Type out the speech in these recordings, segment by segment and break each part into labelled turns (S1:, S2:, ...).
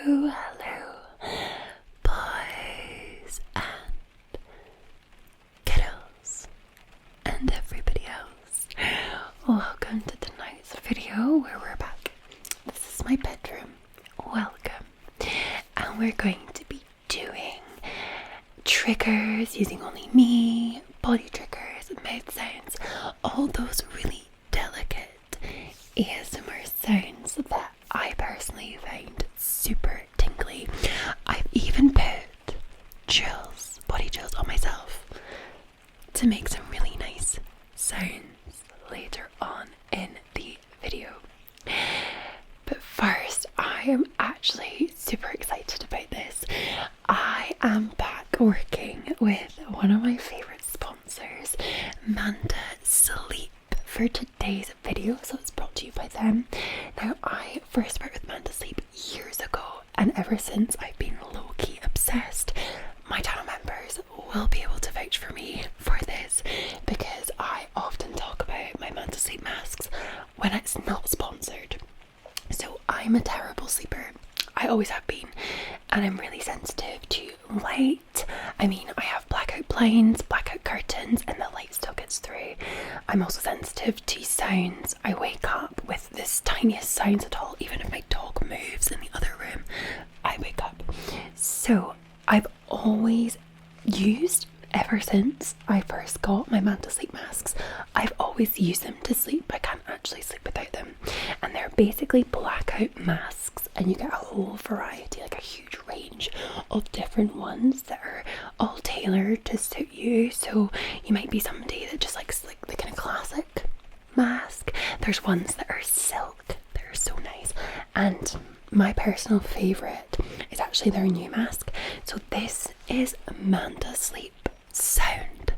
S1: hello, boys and kiddos and everybody else. Welcome to tonight's video where we're back. This is my bedroom. Welcome. And we're going to be doing triggers using only me, body triggers, mouth sounds, all those really delicate ASMR sounds that I personally find super tingly. I've even put chills, body chills on myself to make some really nice sounds later on in the video. But first, I am actually super excited about this. I am back working with one of my favourite sponsors, Manta Sleep, for today's video, so it's brought to you by them. Now, I first worked with Manta Sleep years ago, and ever since I've been low-key obsessed. My channel members will be able to vouch for me for this, because I often talk about my Manta Sleep masks when it's not sponsored. So I'm a terrible sleeper. I always have been, and I'm really sensitive to light. I mean, I have blackout blinds, blackout curtains, and the light still gets through. I'm also sensitive to sounds. I wake up with this tiniest sounds at all. Even if my dog moves in the other room, I wake up. So I've always used, ever since I first got my Manta Sleep masks, I've always used them to sleep. I can't actually sleep without them. And they're basically blackout masks, and you get a whole variety, like a huge range of different ones that are all tailored to suit you. So you might be somebody that just likes like the kind of classic mask. There's ones that are silk, they're so nice, and my personal favourite is actually their new mask. So this is Manta Sleep Sound.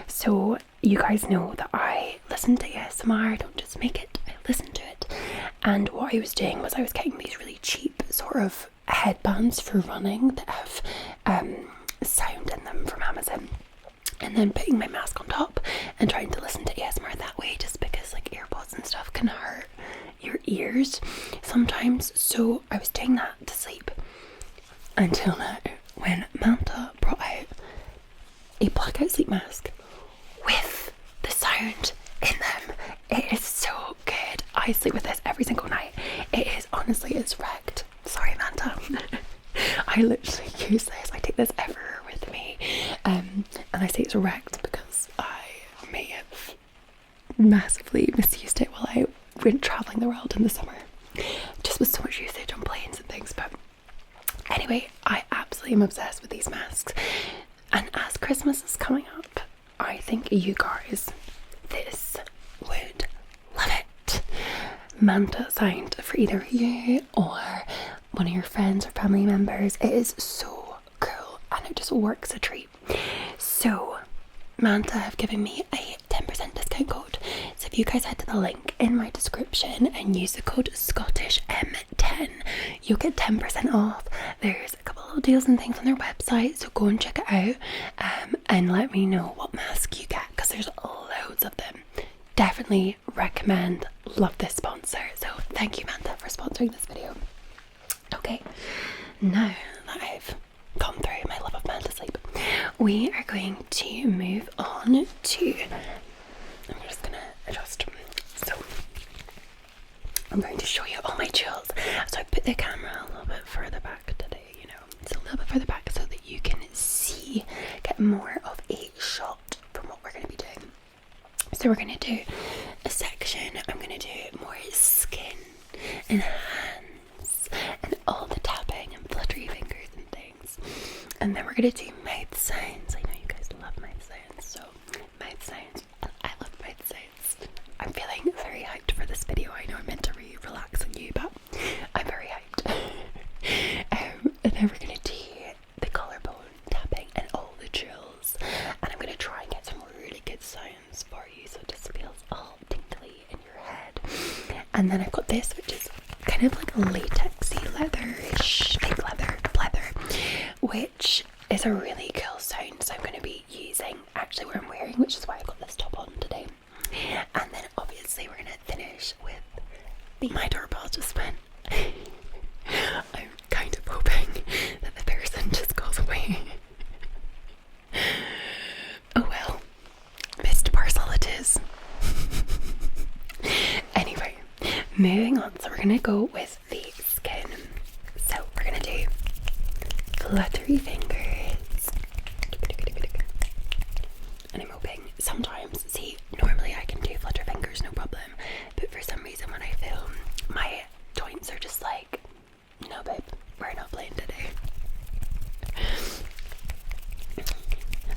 S1: So you guys know that I listen to ASMR, I don't just make it, I listen to it. And what I was doing was I was getting these really cheap sort of headbands for running that have sound in them from Amazon, and then putting my mask on top and trying to listen to ASMR that way, just because like AirPods and stuff can hurt your ears sometimes. So I was doing that to sleep until now, when Manta brought out a blackout sleep mask with the sound in them. It is so good. I sleep with this every single night. It is, honestly, it's wrecked. Sorry, Manta. I literally use this. I take this everywhere with me. And I say it's wrecked because I may have massively misused it while I went travelling the world in the summer. Just with so much usage on planes and things. But anyway, I absolutely am obsessed with these masks. And as Christmas is coming up, I think you guys, this would love it. Manta sound for either you or one of your friends or family members. It is so cool and it just works a treat. So Manta have given me a 10% discount code. So if you guys head to the link in my description and use the code ScottishM10, you'll get 10% off. There's a couple little deals and things on their website, so go and check it out, and let me know what mask you get, because there's loads of them. Definitely recommend, love this sponsor. So thank you, Manta, for sponsoring this video. Okay, now that I've gone through my love of Manta Sleep, we are going to move on to, I'm just gonna adjust. So I'm going to show you all my chills. So I put the camera a little bit further back today, you know, it's a little bit further back so that you can see, get more of a shot from what we're going to be doing. So we're going to do a section, I'm going to do more skin and hands and all the tapping and fluttery fingers and things. And then we're going to do mouth sounds. I know you guys love mouth sounds, so mouth sounds. I love mouth sounds. I'm feeling very hyped for this video. I know I'm meant to relax on you, but I'm very hyped. And then we're going to do the collarbone tapping and all the chills. And I'm going to try and get some really good sounds for you, so it just feels all tingly in your head. And then I've got this, which is kind of like latexy leatherish, fake leather, which is a really cool sound. So I'm going to be using actually what I'm wearing, which is why I've got this top on today. And then obviously we're going to finish with my doorbell just went. I'm kind of moving on. So we're gonna go with the skin. So we're gonna do fluttery fingers. And I'm hoping sometimes, see, normally I can do flutter fingers, no problem. But for some reason when I film, my joints are just like, no babe, we're not playing today.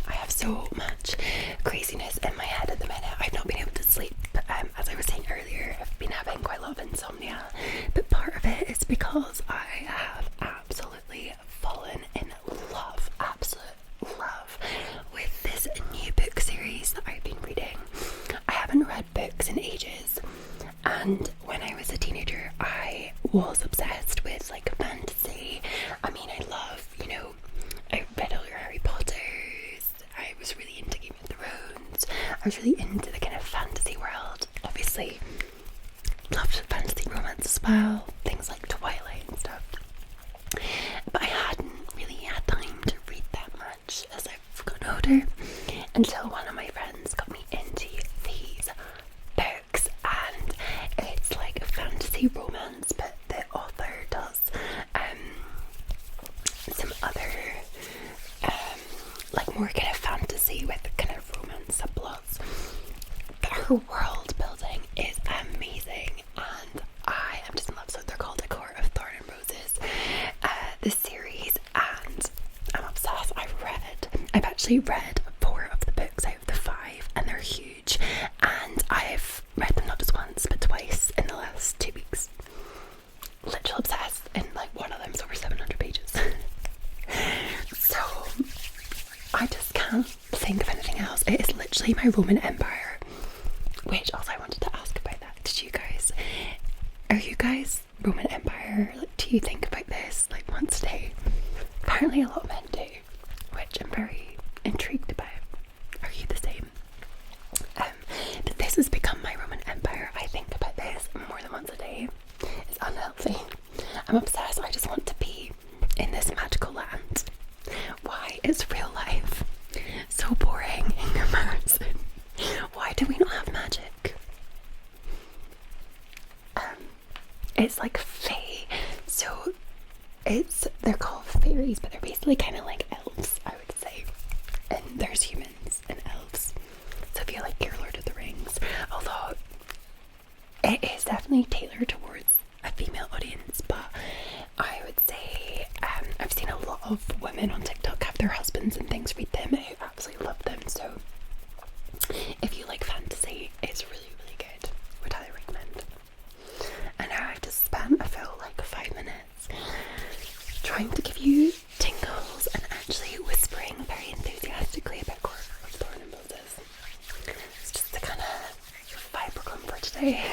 S1: I have so much craziness in my head at the minute. I've not been able to sleep. As I was saying earlier, I've been having quite a lot of insomnia. But part of it is because I have absolutely fallen in love, absolute love, with this new book series that I've been reading. I haven't read books in ages. And when I was a teenager, I was obsessed with like fantasy. I mean, I love, you know, I read all your Harry Potters. I was really into Game of Thrones. I was really into the kind of fantasy world. Obviously, loved fantasy romance as well. Things like Twilight and stuff. But I hadn't really had time to read that much as I've gotten older, until one of my friends got me into these books, and it's like a fantasy romance, but the author does some other like more kind of fantasy with kind of romance subplots. But her world building is amazing, and I am just in love. So they're called A Court of Thorn and Roses, this series, and I'm obsessed. I've actually read 4 of the books out of the 5, and they're huge, and I've read them not just once but twice in the last 2 weeks. Literally obsessed, and like one of them's over 700 pages. So I just can't think of anything else. It is literally my Roman Empire, which also I wanted to ask about that. Are you guys Roman Empire? Like, do you think about this like once a day? Apparently a lot of men do, which I'm very intrigued about. Are you the same? But this has become my Roman Empire. I think about this more than once a day. It's unhealthy. I'm obsessed. I just want to be in this magical land. Why is real life so boring in comparison? Why do we not have magic? It's like fae. So they're called fairies, but they're basically kind of like elves, I would say. And there's humans and elves. So if you like your Lord of the Rings, although it is definitely tailored towards a female audience, but I would say I've seen a lot of women on TikTok have their husbands and things read them. I absolutely love them. So if you like fantasy, it's really, really good. Would highly recommend. And now I've just spent a full like 5 minutes trying to give you tingles and actually whispering very enthusiastically about Court of Thorn and Roses. It's just the kind of vibe we're going for today.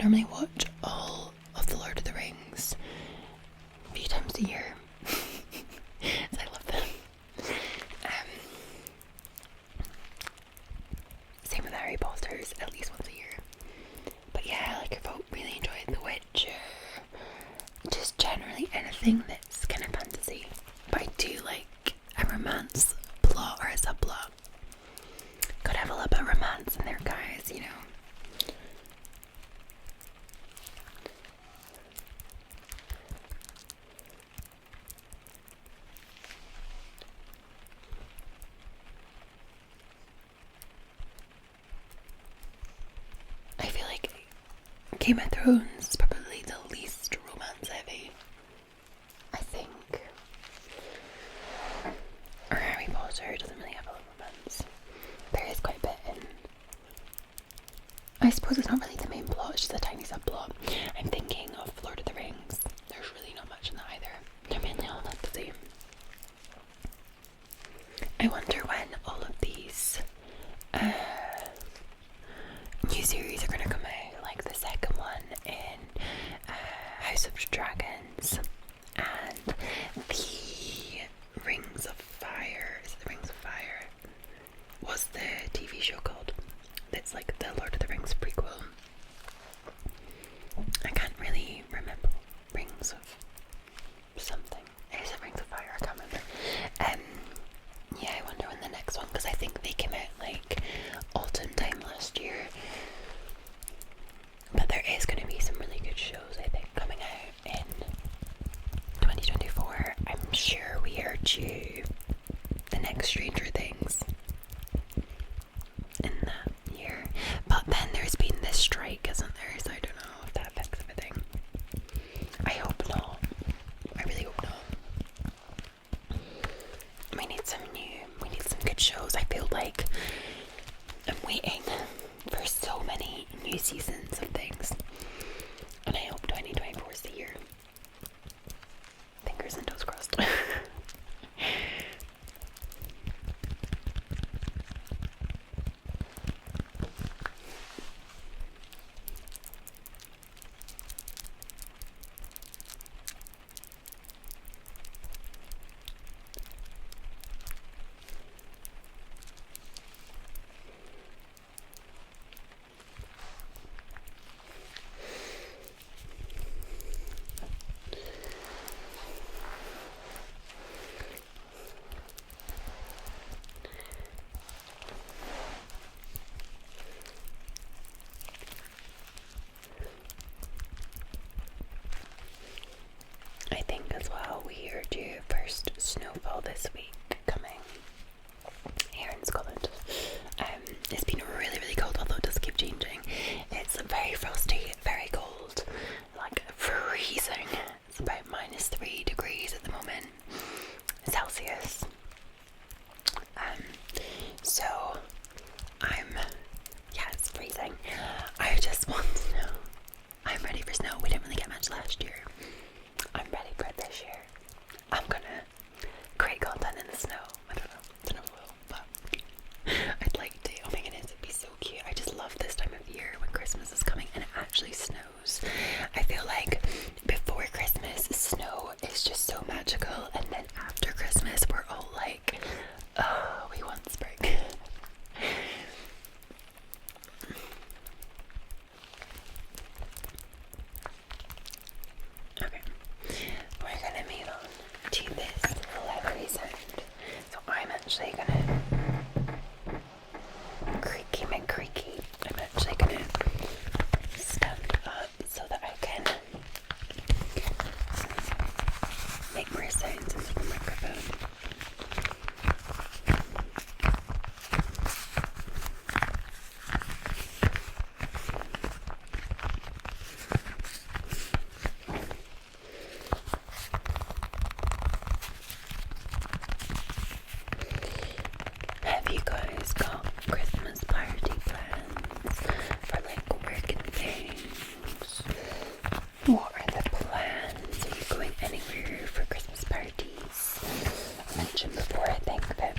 S1: normally watch all of the Lord of the Rings a few times a year. So I love them. Same with Harry Potter's, at least once a year. But yeah, like I've really enjoyed The Witcher. Just generally anything that's kind of fantasy. But I do like a romance plot or a subplot. Gotta have a little bit of romance in there, guys, you know. I feel like Game of Thrones is probably the least romance heavy, I think. Or Harry Potter doesn't really have a lot of romance. There is quite a bit in. I suppose it's not really the main plot, it's just a tiny subplot. I'm thinking of Lord of the Rings. There's really not much in that either. They're mainly all fantasy. I wonder when all of these new series are going to come out, like the second one in House of Dragons and the Rings of Fire. Is it the Rings of Fire? What's the TV show called? That's like the Lord of the Rings prequel. I can't really remember. Rings of something. Is it Rings of Fire? I can't remember. Yeah, I wonder when the next one, because I think they came out like autumn time last year. But there is going to be some really good shows, I think, coming out in 2024. I'm sure we are due the next Stranger Things in that year. But then there's been this strike, isn't there? So I don't know if that affects everything. I hope not. I really hope not. We need some good shows. I feel like I'm waiting for so many new seasons of things, and I hope 2024 is the year. Fingers and toes crossed. As well, we are due first snowfall this week coming here in Scotland. It's been really, really cold, although it does keep changing. It's very frosty, very cold, like freezing. It's about -3 degrees at the moment, Celsius. So it's freezing. I just want snow. I'm ready for snow. We didn't really get much last year. I'm ready for it this year. I'm gonna create content in the snow. I don't know if I will, but I'd like to. Oh my goodness, it'd be so cute. I just love this time of year when Christmas is coming and it actually snows. I feel like before Christmas, snow is just so magical, and then after Christmas, we're all like, oh, we want spring. Okay. We're gonna move on to this leathery sound. So I'm actually gonna creaky. I'm actually gonna stand up so that I can make more sounds into the microphone. Have you guys got Christmas party plans for like work and things? What are the plans? Are you going anywhere for Christmas parties? I mentioned before, I think, that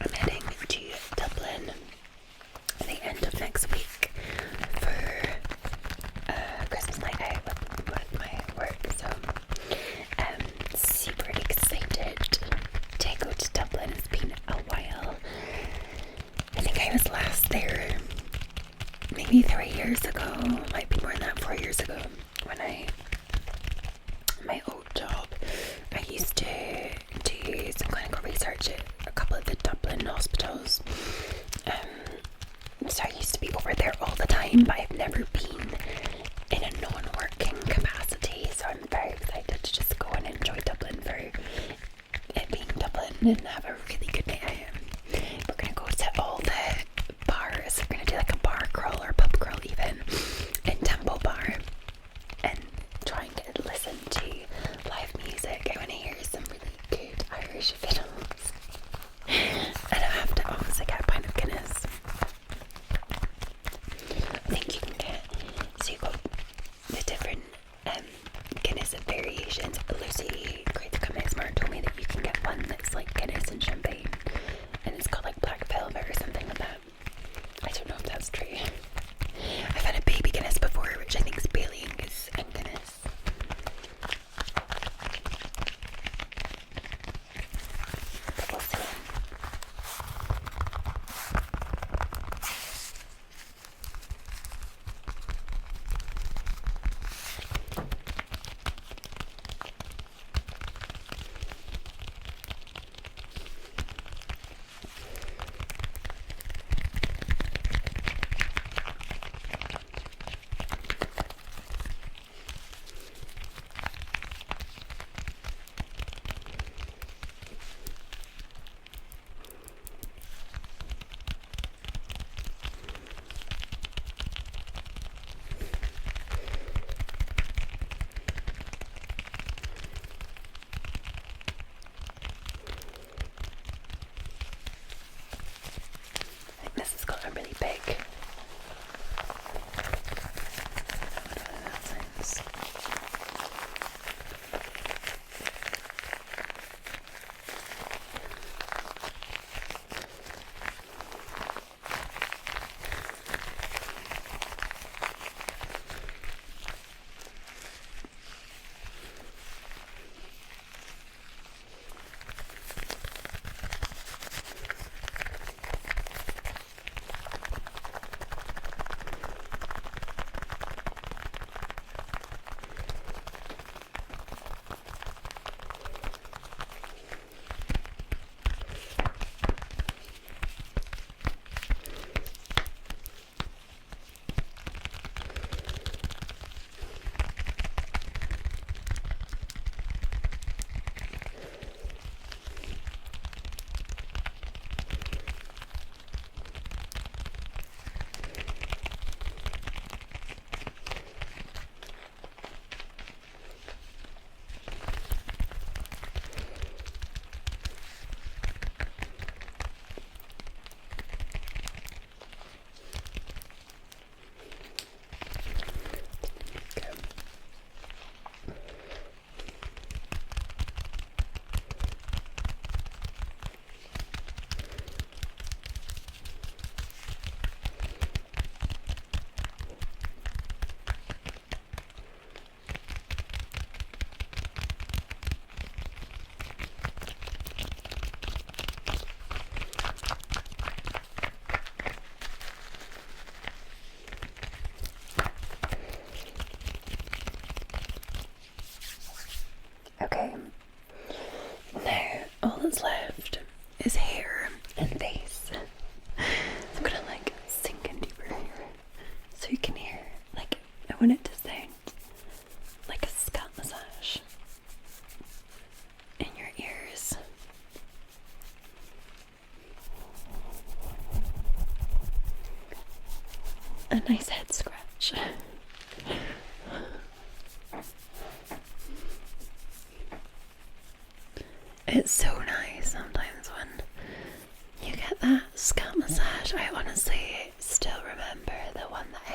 S1: I'm heading to Dublin at the end of next week for years ago, might be more than that, 4 years ago, when my old job, I used to do some clinical research at a couple of the Dublin hospitals. So I used to be over there all the time, but I've never been in a non-working capacity, so I'm very excited to just go and enjoy Dublin for it being Dublin and have a really good night out. We're going to go to all the bars. We're going to do like a bar crawl or pub crawl even in Temple Bar and try and listen to live music. I want to hear some really good Irish fiddles. And I have to obviously get a pint of Guinness. I think you can get, so you've got the different Guinness variations. Lucy, Great Company Smart, told me that you can get one that's like Guinness and champagne, and it's called like Black Velvet or something like that. I don't know if that's true. I've had a baby Guinness before, which I think is Bailey and Guinness. But we'll see. This has gotten really big. I don't know what that sounds. Okay, now all that's left is hair and face. So I'm gonna like sink in deeper here so you can hear, like, I want it to sound like a scalp massage in your ears. A nice head scratch. It's so nice sometimes when you get that scalp massage. I honestly still remember the one that I